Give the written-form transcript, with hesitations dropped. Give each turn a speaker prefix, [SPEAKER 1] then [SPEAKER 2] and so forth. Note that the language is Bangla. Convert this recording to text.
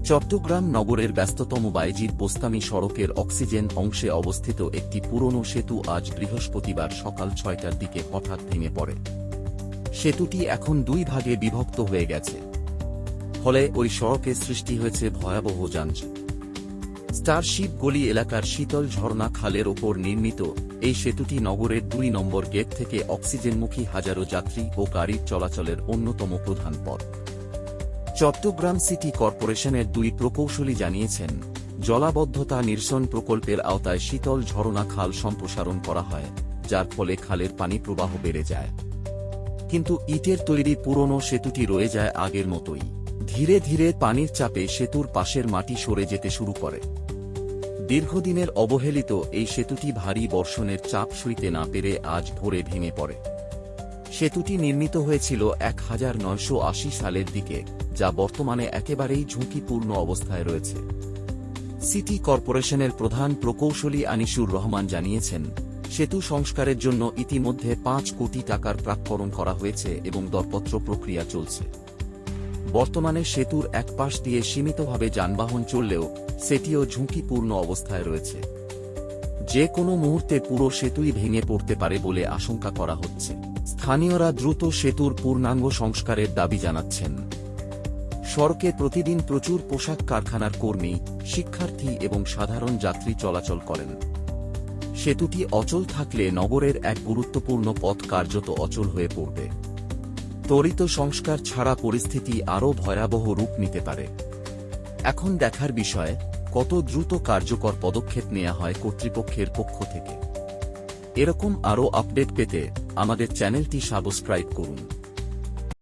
[SPEAKER 1] চট্টগ্রাম নগরের ব্যস্ততম বায়েজিদ বোস্তামি সড়কের অক্সিজেন অংশে অবস্থিত একটি পুরনো সেতু আজ বৃহস্পতিবার সকাল ৬টার দিকে হঠাৎ ভেঙে পড়ে। সেতুটি এখন দুই ভাগে বিভক্ত হয়ে গেছে, ফলে ওই সড়কে সৃষ্টি হয়েছে ভয়াবহ যানজট। স্টারশিপ গলি এলাকার শীতল ঝর্ণা খালের ওপর নির্মিত এই সেতুটি নগরের ২ নম্বর গেট থেকে অক্সিজেনমুখী হাজারো যাত্রী ও গাড়ির চলাচলের অন্যতম প্রধান পথ। চট্টগ্রাম সিটি কর্পোরেশনের ২ প্রকৌশলী জানিয়েছেন, জলাবদ্ধতা নিরসন প্রকল্পের আওতায় শীতল ঝর্ণা খাল সম্প্রসারণ করা হয়, যার ফলে খালের পানি প্রবাহ বেড়ে যায়। কিন্তু ইটের তৈরি পুরনো সেতুটি রয়ে যায় আগের মতোই। ধীরে ধীরে পানির চাপে সেতুর পাশের মাটি সরে যেতে শুরু করে। দীর্ঘদিনের অবহেলিত এই সেতুটি ভারী বর্ষণের চাপ সইতে না পেরে আজ ভোরে ভেঙে পড়ে। সেতুটি নির্মিত হয়েছিল ১৯৮০ সালের দিকে, যা বর্তমানে একেবারেই ঝুঁকিপূর্ণ অবস্থায় রয়েছে। সিটি কর্পোরেশনের প্রধান প্রকৌশলী আনিসুর রহমান জানিয়েছেন, সেতু সংস্কারের জন্য ইতিমধ্যে ৫ কোটি টাকার প্রাক্কলন করা হয়েছে এবং দরপত্র প্রক্রিয়া চলছে। বর্তমানে সেতুর এক পাশ দিয়ে সীমিতভাবে যানবাহন চললেও সেটিও ঝুঁকিপূর্ণ অবস্থায় রয়েছে। যে কোনো মুহূর্তে পুরো সেতুই ভেঙে পড়তে পারে বলে আশঙ্কা করা হচ্ছে। স্থানীয়রা দ্রুত সেতুর পূর্ণাঙ্গ সংস্কারের দাবি জানাচ্ছেন। সড়কে প্রতিদিন প্রচুর পোশাক কারখানার কর্মী, শিক্ষার্থী এবং সাধারণ যাত্রী চলাচল করেন। সেতুটি অচল থাকলে নগরের এক গুরুত্বপূর্ণ পথ কার্যত অচল হয়ে পড়বে। ত্বরিত সংস্কার ছাড়া পরিস্থিতি আরও ভয়াবহ রূপ নিতে পারে। এখন দেখার বিষয়, কত দ্রুত কার্যকর পদক্ষেপ নেওয়া হয় কর্তৃপক্ষের পক্ষ থেকে। এরকম আরও আপডেট পেতে আমাদের চ্যানেলটি সাবস্ক্রাইব করুন।